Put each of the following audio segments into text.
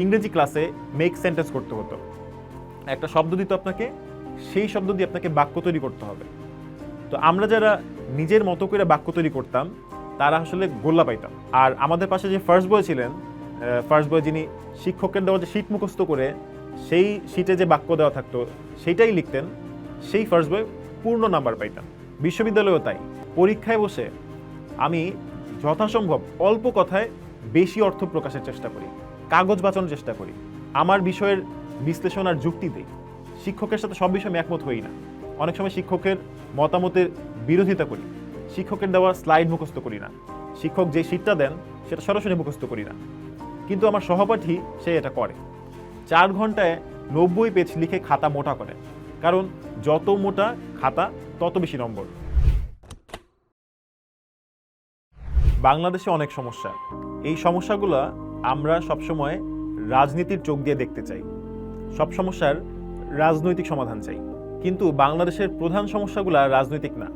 ইংরেজি ক্লাসে make sentence করতে হতো। একটা শব্দ দিত আপনাকে, সেই শব্দ দিয়ে আপনাকে বাক্য তৈরি করতে হবে। তো আমরা যারা নিজের মতো করে বাক্য তৈরি করতাম তারা আসলে গোল্লা পাইতাম। আর আমাদের পাশে যে ফার্স্ট বয় ছিলেন, ফার্স্ট বয় যিনি শিক্ষকের দেওয়া যে শীট মুখস্থ করে সেই শীটে যে বাক্য দেওয়া থাকতো সেইটাই লিখতেন, সেই ফার্স্ট বয় পূর্ণ নাম্বার পাইতাম। বিশ্ববিদ্যালয়েও তাই। পরীক্ষায় বসে আমি যথাসম্ভব অল্প কথায় বেশি অর্থ প্রকাশের চেষ্টা করি, কাগজ বাঁচানোর চেষ্টা করি, আমার বিষয়ের বিশ্লেষণ আর যুক্তি দিই। শিক্ষকের সাথে সব বিষয়ে আমি একমত হই না, অনেক সময় শিক্ষকের মতামতের বিরোধিতা করি, শিক্ষকের দেওয়া স্লাইড মুখস্থ করি না, শিক্ষক যে শীটটা দেন সেটা সরাসরি মুখস্থ করি না। কিন্তু আমার সহপাঠী সে এটা করে, 4 ঘন্টায় 90 পেজ লিখে খাতা মোটা করে, কারণ যত মোটা খাতা তত বেশি নম্বর। বাংলাদেশে অনেক সমস্যা, এই সমস্যাগুলো আমরা সবসময় রাজনীতির চোখ দিয়ে দেখতে চাই, সব সমস্যার রাজনৈতিক সমাধান চাই। কিন্তু বাংলাদেশের প্রধান সমস্যাগুলো রাজনৈতিক না,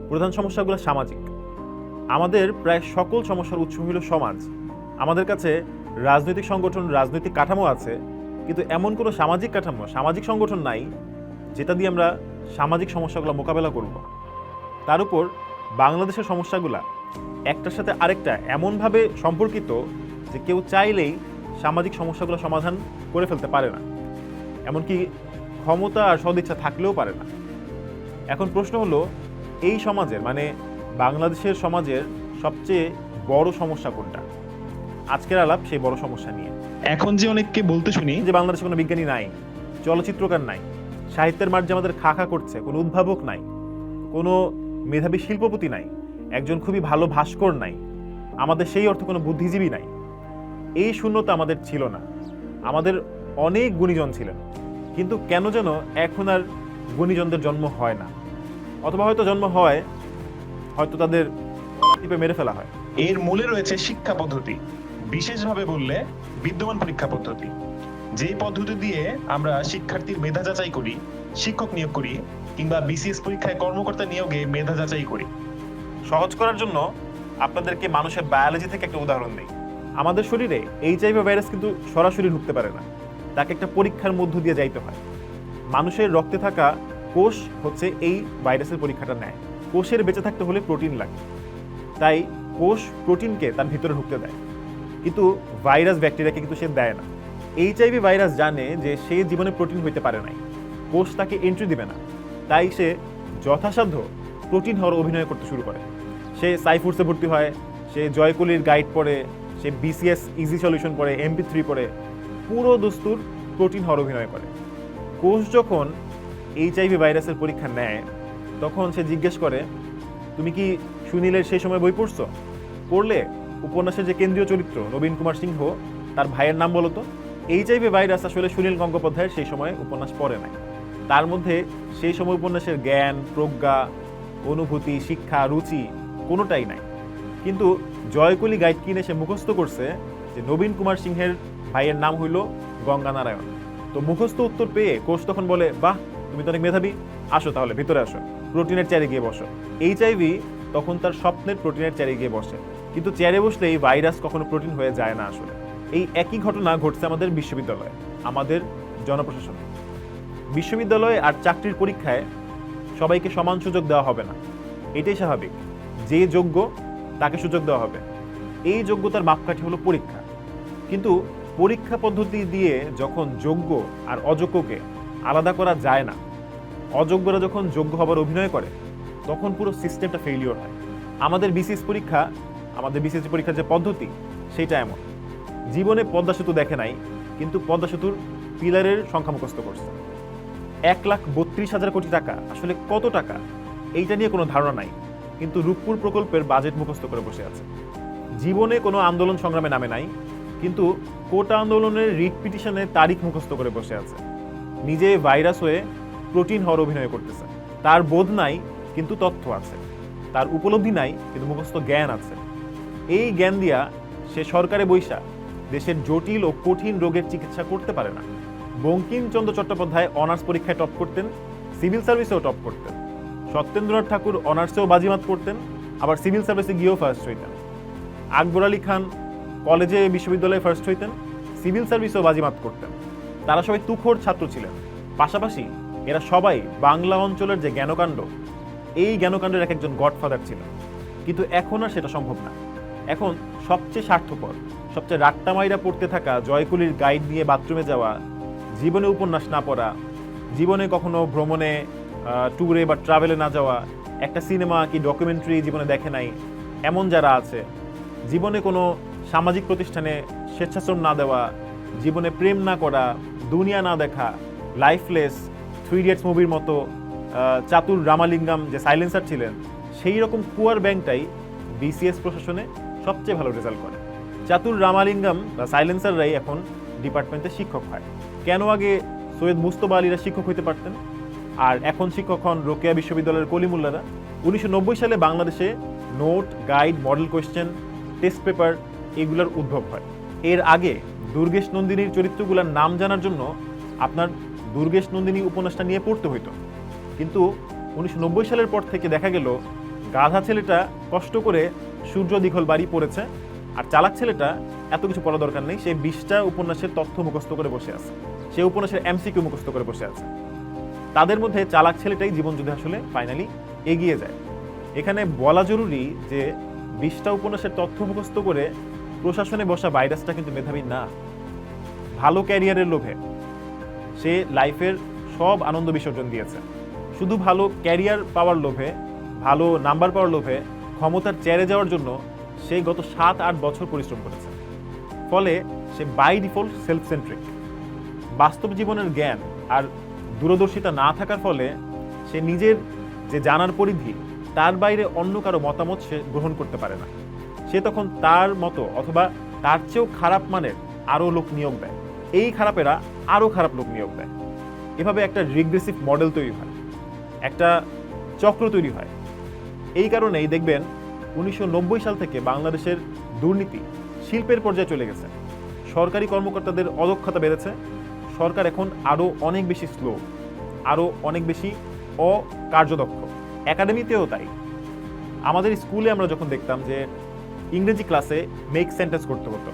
প্রধান সমস্যাগুলো সামাজিক। আমাদের প্রায় সকল সমস্যার উৎস হইল সমাজ। আমাদের কাছে রাজনৈতিক সংগঠন, রাজনৈতিক কাঠামো আছে, কিন্তু এমন কোনো সামাজিক কাঠামো, সামাজিক সংগঠন নাই যেটা দিয়ে আমরা সামাজিক সমস্যাগুলো মোকাবেলা করব। তার উপর বাংলাদেশের সমস্যাগুলা একটার সাথে আরেকটা এমনভাবে সম্পর্কিত যে কেউ চাইলেই সামাজিক সমস্যাগুলো সমাধান করে ফেলতে পারে না, এমনকি ক্ষমতা আর সদিচ্ছা থাকলেও পারে না। এখন প্রশ্ন হলো, এই সমাজের মানে বাংলাদেশের সমাজের সবচেয়ে বড় সমস্যা কোনটা? আজকের আলাপ সেই বড় সমস্যা নিয়ে। এখন যে অনেককে বলতে শুনি যে বাংলাদেশে কোনো বিজ্ঞানী নাই, চলচ্চিত্রকার নাই, সাহিত্যের মার্জে আমাদের খা করছে, কোনো উদ্ভাবক নাই, কোনো মেধাবী শিল্পপতি নাই, একজন খুবই ভালো ভাস্কর নাই, আমাদের সেই অর্থে কোনো বুদ্ধিজীবী নাই। এই শূন্যতা আমাদের ছিল না, আমাদের অনেক গুণীজন ছিলেন, কিন্তু কেন যেন এখন আর গুণীজনদের জন্ম হয় না, অথবা হয়তো জন্ম হয়, হয়তো তাদের টিপে মেরে ফেলা হয়। এর মূলে রয়েছে শিক্ষা পদ্ধতি, বিশেষভাবে বললে বিদ্যমান পরীক্ষা পদ্ধতি। যেই পদ্ধতি দিয়ে আমরা শিক্ষার্থীর মেধা যাচাই করি, শিক্ষক নিয়োগ করি, কিংবা বিসিএস পরীক্ষায় কর্মকর্তা নিয়োগে মেধা যাচাই করি। সহজ করার জন্য আপনাদেরকে মানুষের বায়োলজি থেকে একটা উদাহরণ দিই। আমাদের শরীরে এইচআইভি ভাইরাস কিন্তু সরাসরি ঢুকতে পারে না, তাকে একটা পরীক্ষার মধ্য দিয়ে যাইতে হয়। মানুষের রক্তে থাকা কোষ হচ্ছে এই ভাইরাসের পরীক্ষাটা নেয়। কোষের বেঁচে থাকতে হলে প্রোটিন লাগে, তাই কোষ প্রোটিনকে তার ভিতরে ঢুকতে দেয়, কিন্তু ভাইরাস ব্যাকটেরিয়াকে কিন্তু সে দেয় না। এইচআইভি ভাইরাস জানে যে সে জীবনে প্রোটিন হইতে পারে নাই, কোষ তাকে এন্ট্রি দিবে না, তাই সে যথাসাধ্য প্রোটিন হওয়ার অভিনয় করতে শুরু করে। সে সাইফুডসে ভর্তি হয়, সে জয়কলির গাইড পড়ে, সে বিসিএস ইজি সলিউশন পড়ে, MP3 পড়ে, পুরো দস্তুর প্রোটিন হওয়ার অভিনয় করে। কোষ যখন এইচআইভি ভাইরাসের পরীক্ষা নেয় তখন সে জিজ্ঞেস করে, তুমি কি সুনীলের সেই সময় বই পড়ছো? পড়লে উপন্যাসের যে কেন্দ্রীয় চরিত্র নবীন কুমার সিংহ, তার ভাইয়ের নাম বলো তো। এইচআইভি ভাইরাস আসলে সুনীল গঙ্গোপাধ্যায়ের সেই সময় উপন্যাস পড়ে নাই, তার মধ্যে সেই সময় উপন্যাসের জ্ঞান, প্রজ্ঞা, অনুভূতি, শিক্ষা, রুচি কোনোটাই নাই। কিন্তু জয়কলি গাইড কিনে সে মুখস্থ করছে যে নবীন কুমার সিংহের ভাইয়ের নাম হইল গঙ্গানারায়ণ। তো মুখস্থ উত্তর পেয়ে কোষ তখন বলে, বাহ, তুমি তো অনেক মেধাবী, আসো তাহলে ভিতরে আসো, প্রোটিনের চেয়ারে গিয়ে বসো। এইচআইভি তখন তার স্বপ্নের প্রোটিনের চেয়ারে গিয়ে বসে, কিন্তু চেয়ারে বসলে এই ভাইরাস কখনো প্রোটিন হয়ে যায় না। আসলে এই একই ঘটনা ঘটছে আমাদের বিশ্ববিদ্যালয়ে, আমাদের জনপ্রশাসনে। বিশ্ববিদ্যালয়ে আর চাকরির পরীক্ষায় সবাইকে সমান সুযোগ দেওয়া হবে না, এটাই স্বাভাবিক। যে যোগ্য তাকে সুযোগ দেওয়া হবে, এই যোগ্যতার মাপকাঠি হলো পরীক্ষা। কিন্তু পরীক্ষা পদ্ধতি দিয়ে যখন যোগ্য আর অযোগ্যকে আলাদা করা যায় না, অযোগ্যরা যখন যোগ্য হবার অভিনয় করে, তখন পুরো সিস্টেমটা ফেইলিওর হয়। আমাদের বিসিএস পরীক্ষার যে পদ্ধতি সেটা এমন। জীবনে পদ্মা সেতু দেখে নাই, কিন্তু পদ্মা সেতুর পিলারের সংখ্যা মুখস্থ করছে। 1,32,000 কোটি টাকা আসলে কত টাকা এইটা নিয়ে কোনো ধারণা নাই, কিন্তু রূপপুর প্রকল্পের বাজেট মুখস্থ করে বসে আছে। জীবনে কোনো আন্দোলন সংগ্রামে নামে নাই, কিন্তু কোটা আন্দোলনের রিট পিটিশনের তারিখ মুখস্থ করে বসে আছে। নিজে ভাইরাস হয়ে প্রোটিন হওয়ার অভিনয় করতেছে। তার বোধ নাই কিন্তু তথ্য আছে, তার উপলব্ধি নাই কিন্তু মুখস্থ জ্ঞান আছে। এই জ্ঞান দিয়া সে সরকারে বৈশা দেশের জটিল ও কঠিন রোগের চিকিৎসা করতে পারে না। বঙ্কিমচন্দ্র চট্টোপাধ্যায় অনার্স পরীক্ষায় টপ করতেন, সিভিল সার্ভিসেও টপ করতেন। সত্যেন্দ্রনাথ ঠাকুর অনার্সেও বাজিমাত করতেন, আবার সিভিল সার্ভিসে গিয়েও ফার্স্ট হইতেন। আকবর আলী খান কলেজে বিশ্ববিদ্যালয়ে ফার্স্ট হইতেন, সিভিল সার্ভিসও বাজিমাত করতেন। তারা সবাই তুখোড় ছাত্র ছিলেন। পাশাপাশি এরা সবাই বাংলা অঞ্চলের যে জ্ঞানকাণ্ড, এই জ্ঞানকাণ্ডের এক একজন গডফাদার ছিল। কিন্তু এখন আর সেটা সম্ভব না। এখন সবচেয়ে স্বার্থপর, সবচেয়ে রাট্টা মাইরা পড়তে থাকা জয়কুলির গাইড নিয়ে বাথরুমে যাওয়া, জীবনে উপন্যাস না পড়া, জীবনে কখনো ভ্রমণে ট্যুরে বা ট্রাভেলে না যাওয়া, একটা সিনেমা কি ডকুমেন্টারি জীবনে দেখে নাই এমন যারা আছে, জীবনে কোনো সামাজিক প্রতিষ্ঠানে স্বেচ্ছাশ্রম না দেওয়া, জীবনে প্রেম না করা, দুনিয়া না দেখা, লাইফলেস, 3 ইডিয়টস মুভির মতো চাতুর রামালিঙ্গম যে সাইলেন্সার ছিলেন, সেই রকম পুয়ার ব্যাংকটাই বিসিএস প্রশাসনে সবচেয়ে ভালো রেজাল্ট করে। চাতুর রামালিঙ্গম বা সাইলেন্সাররাই এখন ডিপার্টমেন্টে শিক্ষক হয়। কেন আগে সৈয়দ মুস্তফা আলীরা শিক্ষক হইতে পারতেন আর এখন শিক্ষক হন রোকেয়া বিশ্ববিদ্যালয়ের কলিমুল্লারা? 1990 সালে বাংলাদেশে note, guide, model question, test paper এগুলোর উদ্ভব হয়। এর আগে দুর্গেশ নন্দিনীর চরিত্রগুলোর নাম জানার জন্য আপনার দুর্গেশ নন্দিনী উপন্যাসটা নিয়ে পড়তে হইতো। কিন্তু 1990 সালের পর থেকে দেখা গেল গাধা ছেলেটা কষ্ট করে সূর্য দীঘল বাড়ি পড়েছে, আর চালাক ছেলেটা এত কিছু পড়া দরকার নেই, সে 20টা উপন্যাসের তথ্য মুখস্থ করে বসে আছে, সে উপন্যাসের এমসিকিউ মুখস্থ করে বসে আছে। তাদের মধ্যে চালাক ছেলেটাই জীবনযুদ্ধে আসলে ফাইনালি এগিয়ে যায়। এখানে বলা জরুরি যে 20টা উপন্যাসের তথ্য মুখস্থ করে প্রশাসনে বসা ভাইরাসটা কিন্তু মেধাবী না। ভালো ক্যারিয়ারের লোভে সে লাইফের সব আনন্দ বিসর্জন দিয়েছে। শুধু ভালো ক্যারিয়ার পাওয়ার লোভে, ভালো নাম্বার পাওয়ার লোভে, ক্ষমতার চেয়ারে যাওয়ার জন্য সে গত 7-8 বছর পরিশ্রম করেছে। ফলে সে বাই ডিফল্ট সেলফ সেন্ট্রিক। বাস্তব জীবনের জ্ঞান আর দূরদর্শিতা না থাকার ফলে সে নিজের যে জানার পরিধি তার বাইরে অন্য কারো মতামত সে গ্রহণ করতে পারে না। সে তখন তার মতো অথবা তার চেয়েও খারাপ মানের আরও লোক নিয়োগ দেয়, এই খারাপেরা আরও খারাপ লোক নিয়োগ দেয়। এভাবে একটা রিগ্রেসিভ মডেল তৈরি হয়, একটা চক্র তৈরি হয়। এই কারণেই দেখবেন 1990 সাল থেকে বাংলাদেশের দুর্নীতি শিল্পের পর্যায়ে চলে গেছে। সরকারি কর্মকর্তাদের অদক্ষতা বেড়েছে। সরকার এখন আরও অনেক বেশি স্লো, আরও অনেক বেশি অকার্যদক্ষ। একাডেমিতেও তাই। আমাদের স্কুলে আমরা যখন দেখতাম যে ইংরেজি ক্লাসে মেক সেন্টেন্স করতে হতো,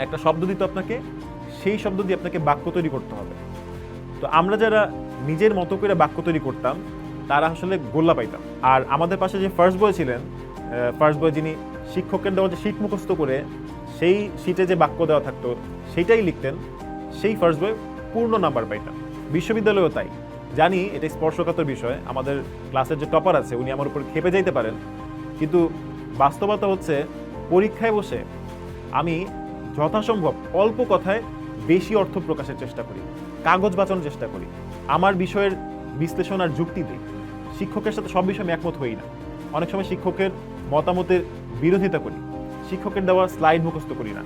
একটা শব্দ দিত আপনাকে, সেই শব্দ দিয়ে আপনাকে বাক্য তৈরি করতে হবে। তো আমরা যারা নিজের মতো করে বাক্য তৈরি করতাম তারা আসলে গোল্লা পাইতাম। আর আমাদের পাশে যে ফার্স্ট বয় ছিলেন, ফার্স্ট বয় যিনি শিক্ষকের দেওয়া যে শীট মুখস্থ করে সেই শীটে যে বাক্য দেওয়া থাকতো সেইটাই লিখতেন, সেই ফার্স্ট বয় পূর্ণ নাম্বার পাইতাম। বিশ্ববিদ্যালয়েও তাই। জানি এটা স্পর্শকাতর বিষয়, আমাদের ক্লাসের যে টপার আছে উনি আমার উপর খেপে যাইতে পারেন, কিন্তু বাস্তবতা হচ্ছে পরীক্ষায় বসে আমি যথাসম্ভব অল্প কথায় বেশি অর্থ প্রকাশের চেষ্টা করি, কাগজ বাঁচানোর চেষ্টা করি, আমার বিষয়ের বিশ্লেষণ আর যুক্তি দিই। শিক্ষকের সাথে সব বিষয়ে আমি একমত হই না, অনেক সময় শিক্ষকের মতামতের বিরোধিতা করি, শিক্ষকের দেওয়া স্লাইড মুখস্থ করি না,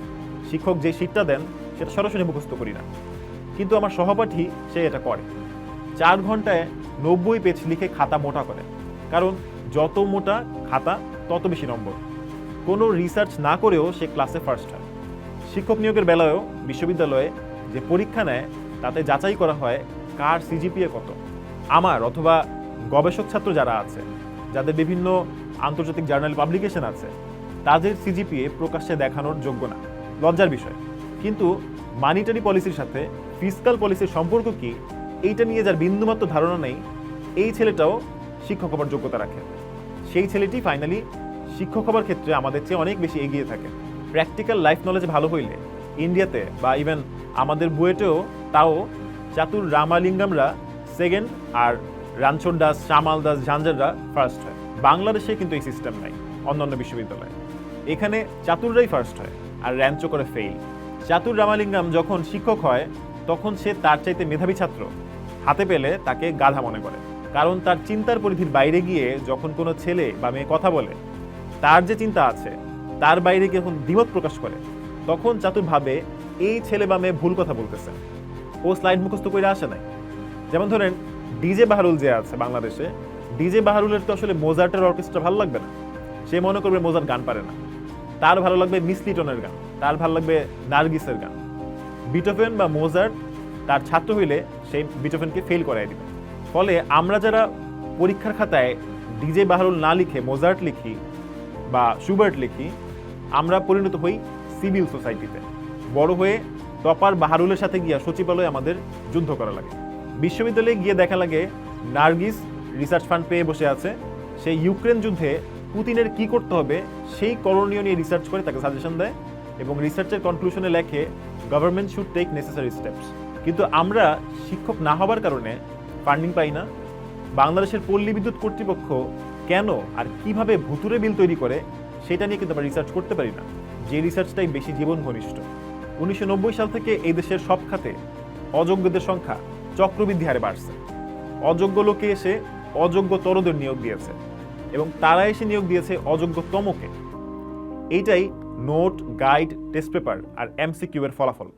শিক্ষক যে শীটটা দেন সেটা সরাসরি মুখস্থ করি না। কিন্তু আমার সহপাঠী সে এটা করে, 4 ঘন্টায় 90 পেজ লিখে খাতা মোটা করে, কারণ যত মোটা খাতা তত বেশি নম্বর। কোনো রিসার্চ না করেও সে ক্লাসে ফার্স্ট হয়। শিক্ষক নিয়োগের বেলায়ও বিশ্ববিদ্যালয়ে যে পরীক্ষা নেয় তাতে যাচাই করা হয় কার সিজিপিএ কত। আমার অথবা গবেষক ছাত্র যারা আছে, যাদের বিভিন্ন আন্তর্জাতিক জার্নাল পাবলিকেশন আছে, তাদের সিজিপিএ প্রকাশ্যে দেখানোর যোগ্য না, লজ্জার বিষয়। কিন্তু মানিটারি পলিসির সাথে ফিসকাল পলিসির সম্পর্ক কি, এইটা নিয়ে যার বিন্দুমাত্র ধারণা নেই, এই ছেলেটাও শিক্ষক হবার যোগ্যতা রাখে। সেই ছেলেটি ফাইনালি শিক্ষক হবার ক্ষেত্রে আমাদের চেয়ে অনেক বেশি এগিয়ে থাকে। প্র্যাকটিক্যাল লাইফ নলেজ ভালো হইলে ইন্ডিয়াতে বা ইভেন আমাদের বুয়েটেও তাও চাতুর রামালিঙ্গমরা সেকেন্ড আর রানছোড় দাস, শ্যামাল দাস, ঝাঞ্ঝাররা ফার্স্ট হয়। বাংলাদেশে কিন্তু এই সিস্টেম নাই। অন্যান্য বিশ্ববিদ্যালয়ে এখানে চাতুররাই ফার্স্ট হয় আর র্যাঞ্চো করে ফেইল। চাতুর রামালিঙ্গম যখন শিক্ষক হয় তখন সে তার চাইতে মেধাবী ছাত্র হাতে পেলে তাকে গাধা মনে করে, কারণ তার চিন্তার পরিধির বাইরে গিয়ে যখন কোনো ছেলে বা মেয়ে কথা বলে, তার যে চিন্তা আছে তার বাইরে গিয়ে যখন দ্বিমত প্রকাশ করে, তখন চাতুর ভাবে এই ছেলে বা মেয়ে ভুল কথা বলতেছে, ও স্লাইড মুখস্থ করে আসে নাই। যেমন ধরেন ডিজে বাহারুল যে আছে বাংলাদেশে, ডিজে বাহারুলের তো আসলে মোজার্টের অর্কেস্ট্রা ভালো লাগবে না, সে মনে করবে মোজার্ট গান পারে না, তার ভালো লাগবে মিস লিটনের গান, তার ভালো লাগবে নার্গিসের গান। বিটোফেন বা মোজার্ট তার ছাত্র হইলে সেই বিটোফেনকে ফেল করাই দিবে। ফলে আমরা যারা পরীক্ষার খাতায় ডিজে বাহারুল না লিখে মোজার্ট লিখি বা শুবার্ট লিখি, আমরা পরিণত হই সিভিল সোসাইটিতে। বড় হয়ে টপার বাহারুলের সাথে গিয়া সচিবালয়ে আমাদের যুদ্ধ করা লাগে। বিশ্ববিদ্যালয়ে গিয়ে দেখা লাগে নার্গিস রিসার্চ ফান্ড পেয়ে বসে আছে। সেই ইউক্রেন যুদ্ধে পুতিনের কি করতে হবে সেই করণীয় নিয়ে রিসার্চ করে তাকে সাজেশন দেয় এবং রিসার্চের কনক্লুশনে লেখে government should take necessary steps. কিন্তু আমরা শিক্ষক না হবার কারণে ফান্ডিং পাই না। বাংলাদেশের পল্লী বিদ্যুৎ কর্তৃপক্ষ কেন আর কিভাবে ভুতুরে বিল তৈরি করে সেটা নিয়ে কিন্তু আমরা রিসার্চ করতে পারি না, যে রিসার্চটাই বেশি জীবন ঘনিষ্ঠ। 1990 সাল থেকে এই দেশের সব খাতে অযোগ্যদের সংখ্যা চক্রবৃদ্ধি হারে বাড়ছে। অযোগ্য লোকে এসে অযোগ্যতরদের নিয়োগ দিয়েছে এবং তারা এসে নিয়োগ দিয়েছে অযোগ্যতমকে। এইটাই নোট, গাইড, টেস্ট পেপার আর এমসিকিউ এর ফলাফল।